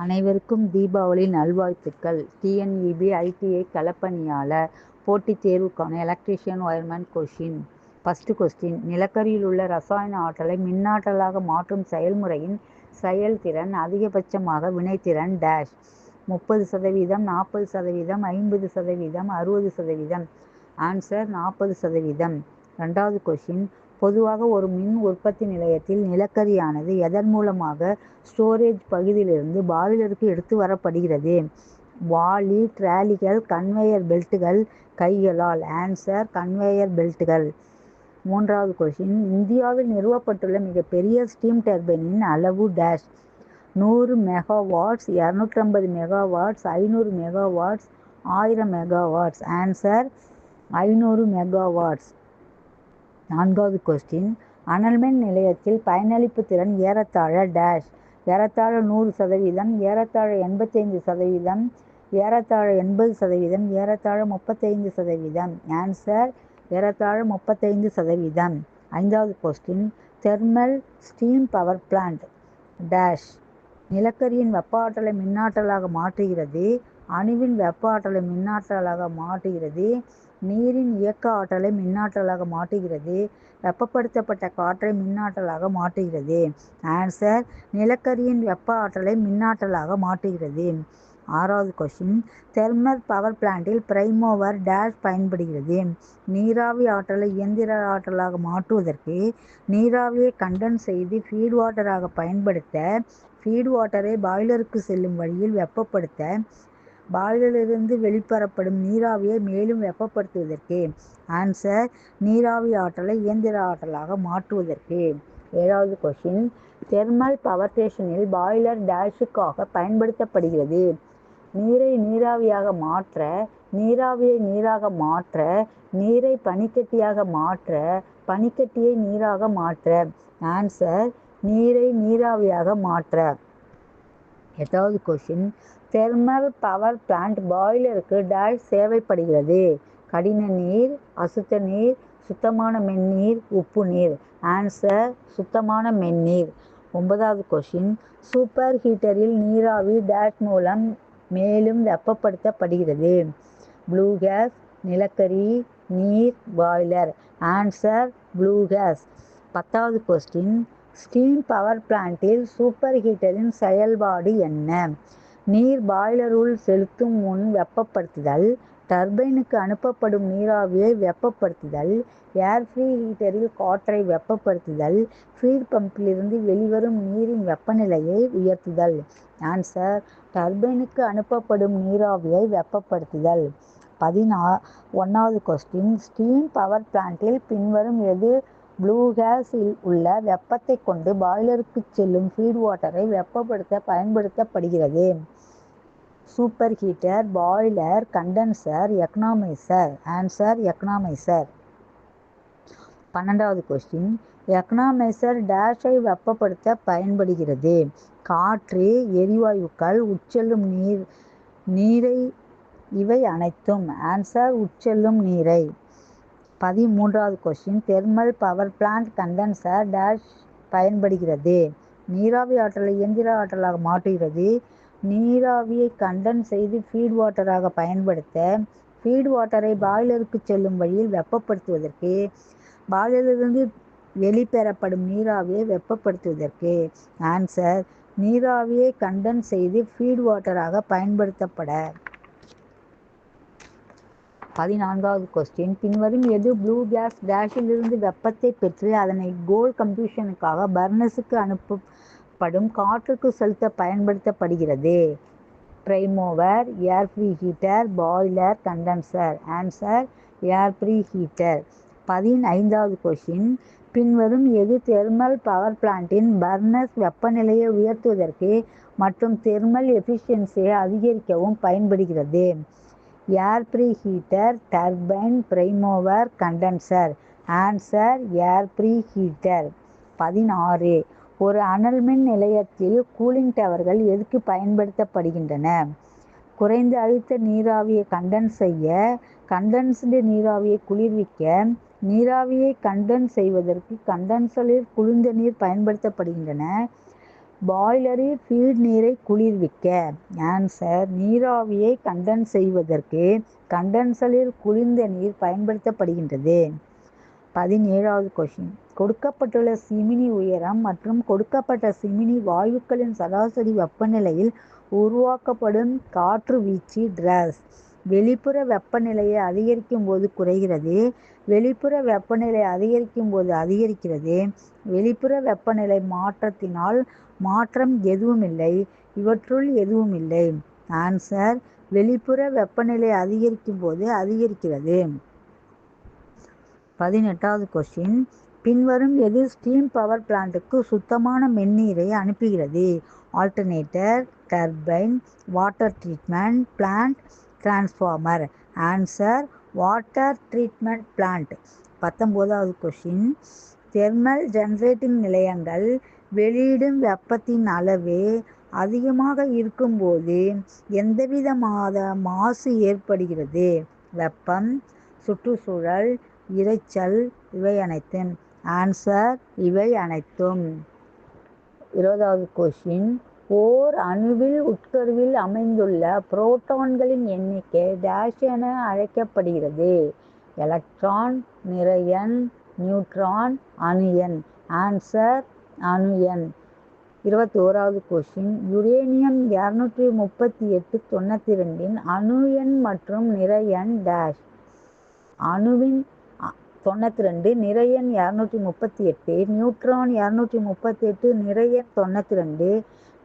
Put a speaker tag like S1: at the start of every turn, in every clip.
S1: அனைவருக்கும் தீபாவளி நல்வாழ்த்துக்கள். TNEB ITI களப்பணியாளர் போட்டித் தேர்வுக்கான electrician wireman question. First question, நிலக்கரியில் உள்ள ரசாயன ஆற்றலை மின்னாற்றலாக மாற்றும் செயல்முறையின் செயல்திறன் அதிகபட்சமாக வினைத்திறன் டேஷ் 30%, 40%, 50%, 60%. ஆன்சர் 40%. இரண்டாவது கொஸ்டின், பொதுவாக ஒரு மின் உற்பத்தி நிலையத்தில் நிலக்கரியானது எதன் மூலமாக ஸ்டோரேஜ் பகுதியிலிருந்து பாய்லருக்கு எடுத்து வரப்படுகிறது? வாளி, டிராலிகள், கன்வேயர் பெல்ட்டுகள், கைகளால். ஆன்சர் கன்வேயர் பெல்ட்டுகள். மூன்றாவது கொஸ்டின், இந்தியாவில் நிறுவப்பட்டுள்ள மிகப்பெரிய ஸ்டீம் டர்பைனின் அளவு dash 100 megawatts, 250 megawatts, 500 megawatts, 1000 megawatts. Answer 500 megawatts. நான்காவது கொஸ்டின், அனல்மின் நிலையத்தில் பயனளிப்பு திறன் ஏறத்தாழ டேஷ் ஏறத்தாழ 100%, ஏறத்தாழ 85%, ஏறத்தாழ 80%, ஏறத்தாழ 35%. ஆன்சர் ஏறத்தாழ 35%. ஐந்தாவது question, thermal steam power plant dash நிலக்கரியின் வெப்ப ஆற்றலை மின்னாற்றலாக மாற்றுகிறது, அணுவின் வெப்ப ஆற்றலை மின்னாற்றலாக மாற்றுகிறது, நீரின் இயக்க ஆற்றலை மின்னாற்றலாக மாற்றுகிறது, வெப்பப்படுத்தப்பட்ட காற்றை மின்னாற்றலாக மாற்றுகிறது. ஆன்சர் நிலக்கரியின் வெப்ப ஆற்றலை மின்னாற்றலாக மாற்றுகிறது. ஆறாவது கொஸ்டின், தெர்மல் பவர் பிளான்ட்டில் பிரைமோவர் டேஷ் பயன்படுகிறது? நீராவி ஆற்றலை இயந்திர ஆற்றலாக மாற்றுவதற்கு, நீராவியை கண்டென்ஸ் செய்து ஃபீட் வாட்டராக பயன்படுத்த, ஃபீட் வாட்டரை பாய்லருக்கு செல்லும் வழியில் வெப்பப்படுத்த, பாய்லரிலிருந்து வெளிப்படப்படும் நீராவியை மேலும் வெப்பப்படுத்துவதற்கு. ஆன்சர் நீராவி ஆற்றலை இயந்திர ஆற்றலாக மாற்றுவதற்கு. ஏழாவது கொஸ்டின், தெர்மல் பவர் ஸ்டேஷனில் பாய்லர் டேஷுக்காக பயன்படுத்தப்படுகிறது? நீரை நீராவியாக மாற்ற, நீராவியை நீராக மாற்ற, நீரை பனிக்கட்டியாக மாற்ற, பனிக்கட்டியை நீராக மாற்ற. ஆன்சர் நீரை நீராவியாக மாற்ற. எட்டாவது கொஸ்டின், தெர்மல் பவர் பிளான்ட் பாய்லருக்கு டேஷ் தேவைப்படுகிறது? கடின நீர், அசுத்த நீர், சுத்தமான மென்னீர், உப்பு நீர். ஆன்சர் சுத்தமான மென்னீர். ஒன்பதாவது கொஸ்டின், சூப்பர் ஹீட்டரில் நீராவி டேஷ் மூலம் மேலும் வெப்பப்படுத்தப்படுகிறது? ப்ளூ கேஸ், நிலக்கரி, நீர், பாய்லர். Answer blue gas. பத்தாவது கொஸ்டின், ஸ்டீம் பவர் பிளான்ட்டில் சூப்பர் ஹீட்டரின் செயல்பாடு என்ன? நீர் பாய்லருள் செலுத்தும் முன் வெப்பப்படுத்துதல், டர்பைனுக்கு அனுப்பப்படும் நீராவியை வெப்பப்படுத்துதல், ஏர் ஃப்ரீ ஹீட்டரில் காற்றை வெப்பப்படுத்துதல், ஃபீட் பம்பிலிருந்து வெளிவரும் நீரின் வெப்பநிலையை உயர்த்துதல். ஆன்சர் டர்பைனுக்கு அனுப்பப்படும் நீராவியை வெப்பப்படுத்துதல். 11வது கொஸ்டின், ஸ்டீம் பவர் பிளான்ட்டில் பின்வரும் எது ப்ளூ கேஸில் உள்ள வெப்பத்தை கொண்டு பாய்லருக்கு செல்லும் ஃபீட் வாட்டரை வெப்பப்படுத்த பயன்படுத்தப்படுகிறது? Super heater, boiler, condenser, economiser. Answer economiser. 12வது கொஸ்டின், எக்கனாமைசர் டேஷை வெப்பப்படுத்த பயன்படுகிறது? காற்று, எரிவாயுக்கள், உட்செல்லும் நீரை இவை அனைத்தும். ஆன்சர் உட்செல்லும் நீரை. 13வது question, thermal power plant condenser dash பயன்படுகிறது? நீராவி ஆற்றலை இயந்திர ஆற்றலாக மாற்றுகிறது, நீராவியை கண்டென்ஸ் செய்து ஃபீட் வாட்டராக பயன்படுத்த, ஃபீட் வாட்டரை பாய்லருக்கு செல்லும் வழியில் வெப்பப்படுத்துவதற்கு, பாய்லரிலிருந்து வெளிப்பெறப்படும் நீராவியை வெப்பப்படுத்துவதற்கு. ஆன்சர் நீராவியை கண்டென்ஸ் செய்து ஃபீட் வாட்டராக பயன்படுத்தப்பட. 14வது கொஸ்டின், பின்வரும் எது ப்ளூ கேஸ் டேஷிலிருந்து வெப்பத்தை பெற்று அதனை கோல் கம்பஷனுக்காக பர்னஸுக்கு அனுப்பப்படும் காற்றுக்கு செலுத்த பயன்படுத்தப்படுகிறது? Prime mover, air preheater, boiler, condenser. Answer air preheater. 15வது கொஸ்டின், பின்வரும் எது தெர்மல் பவர் பிளான்ட்டின் பர்னஸ் வெப்பநிலையை உயர்த்துவதற்கு மற்றும் தெர்மல் எஃபிஷியன்சியை அதிகரிக்கவும் பயன்படுகிறது? Air preheater, turbine, prime mover, condenser. Answer air preheater. 16, ஒரு அனல்மின் நிலையத்தில் கூலிங் டவர்கள் எதுக்கு பயன்படுத்தப்படுகின்றன? குறைந்த அழுத்த நீராவியை கண்டென்ஸ் செய்ய, கண்டென்ஸ்டு நீராவியை குளிர்விக்க, நீராவியை கண்டென்ஸ் செய்வதற்கு கண்டென்சரில் குளிர்ந்த நீர் பயன்படுத்தப்படுகின்றன, பாய்லரில் ஃபீட் நீரை குளிர்விக்க. ஆன்சர் நீராவியை கண்டென்ஸ் செய்வதற்கு கண்டென்சரில் குளிர்ந்த நீர் பயன்படுத்தப்படுகின்றது. 17வது கொஸ்டின். கொடுக்கப்பட்டுள்ள சிமினி உயரம் மற்றும் கொடுக்கப்பட்ட சிமினி வாயுக்களின் சராசரி வெப்பநிலையில் உருவாக்கப்படும் காற்று வீச்சு டிராஸ். வெளிப்புற வெப்பநிலையை அதிகரிக்கும் போது குறைகிறது, வெளிப்புற வெப்பநிலை அதிகரிக்கும் போது அதிகரிக்கிறது. வெளிப்புற வெப்பநிலை மாற்றத்தினால் மாற்றம் எதுவுமில்லை. இவற்றுள் எதுவுமில்லை. ஆன்சர் வெளிப்புற வெப்பநிலை அதிகரிக்கும் போது அதிகரிக்கிறது. 18வது கொஸ்டின். பின்வரும் எது ஸ்டீம் பவர் பிளான்ட்டுக்கு சுத்தமான மென்னீரை அனுப்புகிறது? Alternator, turbine, water treatment plant, transformer. Answer water treatment plant. 19வது கொஸ்டின். தெர்மல் ஜெனரேட்டிங் நிலையங்கள் வெளியிடும் வெப்பத்தின் அளவு அதிகமாக இருக்கும்போது எந்தவிதமான மாசு ஏற்படுகிறது? வெப்பம், சுற்றுச்சூழல், இரைச்சல், இவை அனைத்தும். ஆன்சர் இவை அனைத்தும். 20வது கொஸ்டின். ஓர் அணுவில் உட்கருவில் அமைந்துள்ள புரோட்டான்களின் எண்ணிக்கை டேஷ் என அழைக்கப்படுகிறது? எலக்ட்ரான், நிறையன், நியூட்ரான், அணு எண். ஆன்சர் அணு எண். 21வது கொஸ்டின். யுரேனியம் 238-92 அணு எண் மற்றும் நிறையன் டேஷ். அணுவின் 92, நிறையன் 238, நியூட்ரான் 238, நிறையன் 92,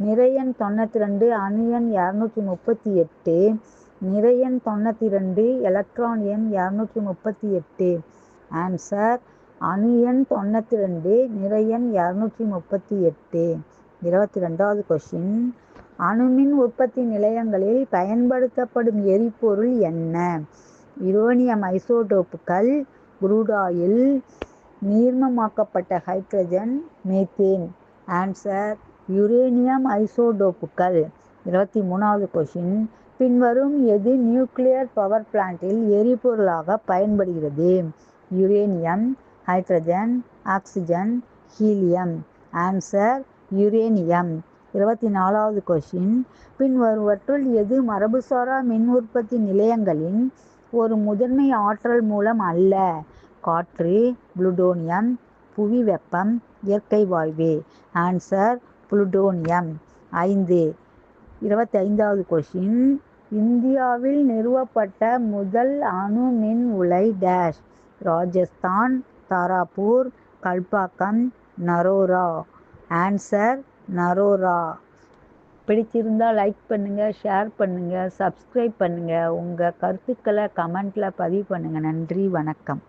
S1: நிறையன் 92, அணு எண் 238, நிறையன் 92, எலக்ட்ரான் எண் 238. ஆன்சர் அணு எண் 92, நிறையன் 238. 22வது கொஸ்டின். அணுமின் உற்பத்தி நிலையங்களில் பயன்படுத்தப்படும் எரிபொருள் என்ன? யுரேனியம் ஐசோடோப்புகள், குரூட் ஆயில், நீர்மமாக்கப்பட்ட ஹைட்ரஜன், மீத்தேன். ஆன்சர் யுரேனியம் ஐசோடோப்புகள். 23வது கொஸ்டின். பின்வரும் எது நியூக்ளியர் பவர் பிளான்ட்டில் எரிபொருளாக பயன்படுகிறது? Uranium, hydrogen, oxygen, helium. Answer uranium. 24வது கொஸ்டின். பின்வருவற்றுள் எது மரபுசாரா மின் உற்பத்தி நிலையங்களின் ஒரு முதன்மை ஆற்றல் மூலம் அல்ல? காற்று, புளுட்டோனியம், புவி வெப்பம், இயற்கை வாயு. Answer plutonium. 25வது கொஸ்டின். இந்தியாவில் நிறுவப்பட்ட முதல் அணு மின் உலை டேஷ். ராஜஸ்தான், தாராபூர், கல்பாக்கம், நரோரா. ஆன்சர் நரோரா. பிடிச்சிருந்தால் லைக் பண்ணுங்கள், ஷேர் பண்ணுங்கள், சப்ஸ்கிரைப் பண்ணுங்கள். உங்கள் கருத்துக்களை கமெண்ட்டில் பதிவு பண்ணுங்கள். நன்றி, வணக்கம்.